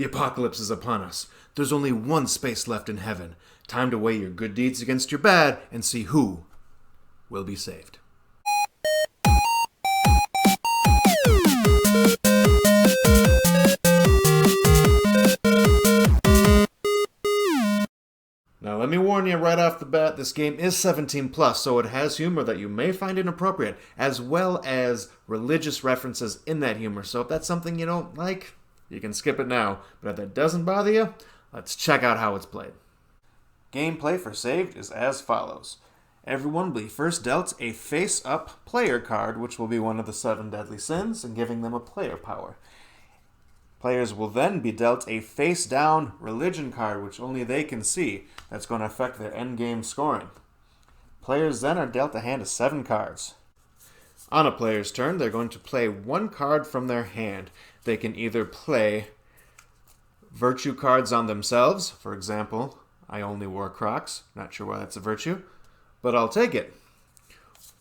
The apocalypse is upon us. There's only one space left in heaven. Time to weigh your good deeds against your bad and see who will be saved. Now, let me warn you right off the bat, this game is 17 plus, so it has humor that you may find inappropriate, as well as religious references in that humor. So if that's something you don't like, you can skip it now. But if that doesn't bother you, let's check out how it's played. Gameplay for Saved is as follows. Everyone will be first dealt a face-up player card, which will be one of the 7 deadly sins, and giving them a player power. Players will then be dealt a face-down religion card, which only they can see. That's going to affect their endgame scoring. Players then are dealt a hand of 7 cards. On a player's turn, they're going to play 1 card from their hand. They can either play virtue cards on themselves. For example, I only wore Crocs. Not sure why that's a virtue, but I'll take it.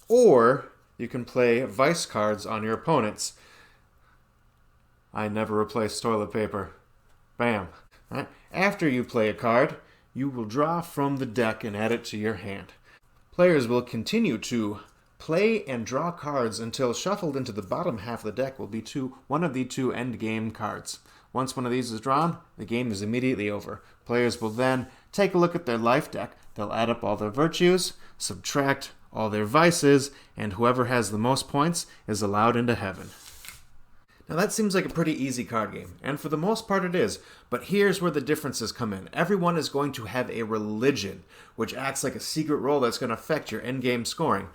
Or you can play vice cards on your opponents. I never replace toilet paper. Bam. Right. After you play a card, you will draw from the deck and add it to your hand. Players will continue to play and draw cards until shuffled into the bottom half of the deck will be one of the 2 endgame cards. Once one of these is drawn, the game is immediately over. Players will then take a look at their life deck. They'll add up all their virtues, subtract all their vices, and whoever has the most points is allowed into heaven. Now that seems like a pretty easy card game, and for the most part it is, but here's where the differences come in. Everyone is going to have a religion, which acts like a secret role that's going to affect your endgame scoring.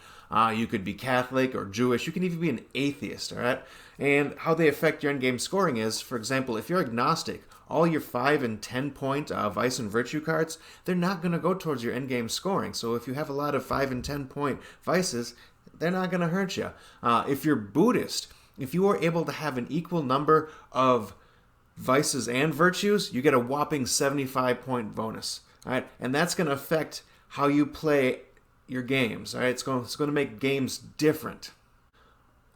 You could be Catholic or Jewish, you can even be an atheist, alright? And how they affect your endgame scoring is, for example, if you're agnostic, all your 5 and 10 point vice and virtue cards, they're not going to go towards your endgame scoring. So if you have a lot of 5 and 10 point vices, they're not going to hurt you. If you're Buddhist, if you are able to have an equal number of vices and virtues, you get a whopping 75 point bonus. All right, and that's going to affect how you play your games. All right, it's going to make games different.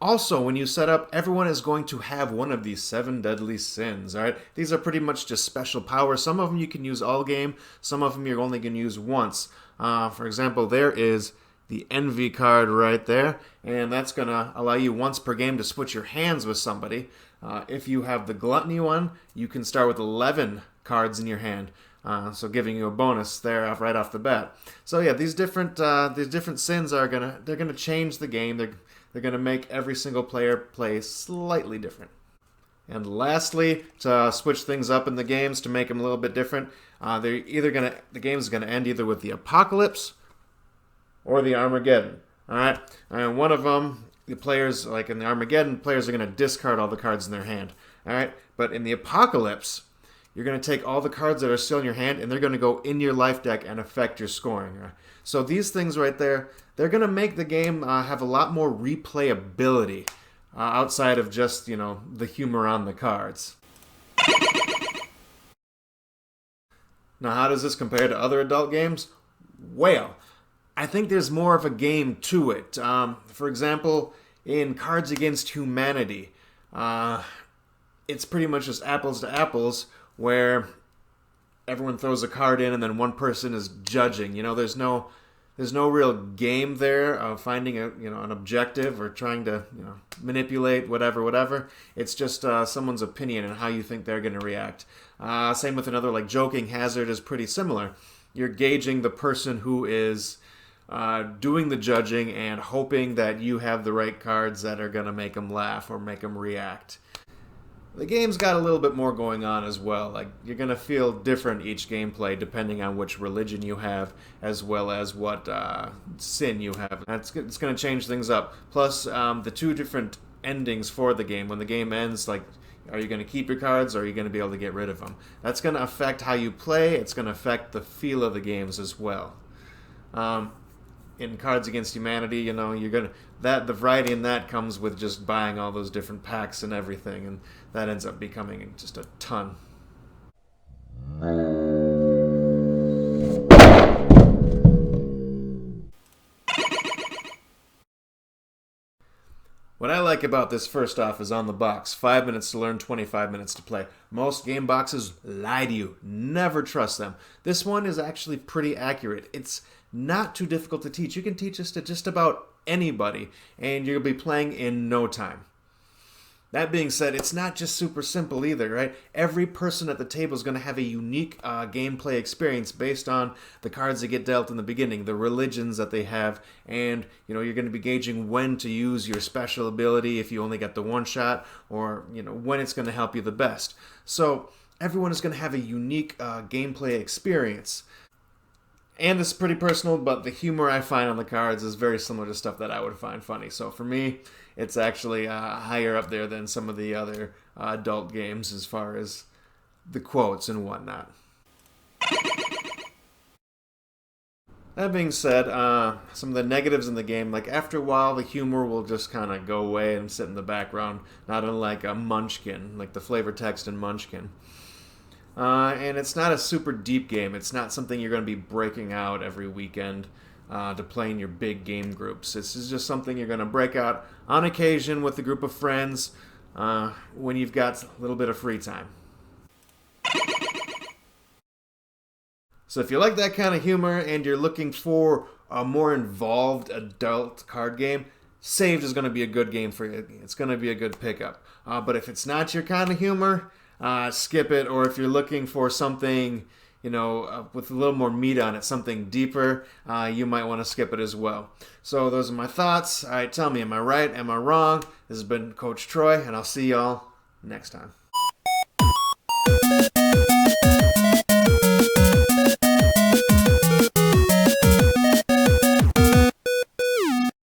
Also, when you set up, everyone is going to have one of these 7 deadly sins. All right, these are pretty much just special powers. Some of them you can use all game. Some of them you're only going to use once. For example, there is the envy card right there, and that's going to allow you once per game to switch your hands with somebody. If you have the gluttony one, you can start with 11 cards in your hand, so giving you a bonus there right off the bat. So yeah, these different sins are gonna change the game. They're gonna make every single player play slightly different. And lastly, to switch things up in the games to make them a little bit different, the game is gonna end either with the apocalypse or the Armageddon. All right, and one of them, the players, like in the Armageddon, players are going to discard all the cards in their hand. All right, but in the Apocalypse, you're going to take all the cards that are still in your hand, and they're going to go in your life deck and affect your scoring. Right? So these things right there, they're going to make the game have a lot more replayability outside of just the humor on the cards. Now, how does this compare to other adult games? Well, I think there's more of a game to it. For example, in Cards Against Humanity, it's pretty much just apples to apples, where everyone throws a card in and then one person is judging. There's no real game there of finding an objective or trying to manipulate whatever. It's just someone's opinion and how you think they're going to react. Same with another, like Joking Hazard is pretty similar. You're gauging the person who is doing the judging and hoping that you have the right cards that are going to make them laugh or make them react. The game's got a little bit more going on as well. Like, you're going to feel different each gameplay depending on which religion you have, as well as what sin you have. It's going to change things up. Plus, the 2 different endings for the game. When the game ends, like, are you going to keep your cards or are you going to be able to get rid of them? That's going to affect how you play. It's going to affect the feel of the games as well. In Cards Against Humanity, the variety in that comes with just buying all those different packs and everything, and that ends up becoming just a ton. What I like about this first off is on the box. 5 minutes to learn, 25 minutes to play. Most game boxes lie to you. Never trust them. This one is actually pretty accurate. It's not too difficult to teach. You can teach this to just about anybody, and you'll be playing in no time. That being said, it's not just super simple either, right? Every person at the table is going to have a unique gameplay experience based on the cards that get dealt in the beginning, the religions that they have, and you're going to be gauging when to use your special ability if you only get the one shot, or when it's going to help you the best. So everyone is going to have a unique gameplay experience. And it's pretty personal, but the humor I find on the cards is very similar to stuff that I would find funny. So for me, it's actually higher up there than some of the other adult games as far as the quotes and whatnot. That being said, some of the negatives in the game, like after a while, the humor will just kind of go away and sit in the background, not unlike a Munchkin, like the flavor text in Munchkin. And it's not a super deep game. It's not something you're going to be breaking out every weekend to play in your big game groups. This is just something you're going to break out on occasion with a group of friends when you've got a little bit of free time. So if you like that kind of humor and you're looking for a more involved adult card game, Saved is going to be a good game for you. It's going to be a good pickup. But if it's not your kind of humor, skip it. Or if you're looking for something, with a little more meat on it, something deeper, you might want to skip it as well. So those are my thoughts. All right, tell me, am I right? Am I wrong? This has been Coach Troy, and I'll see y'all next time.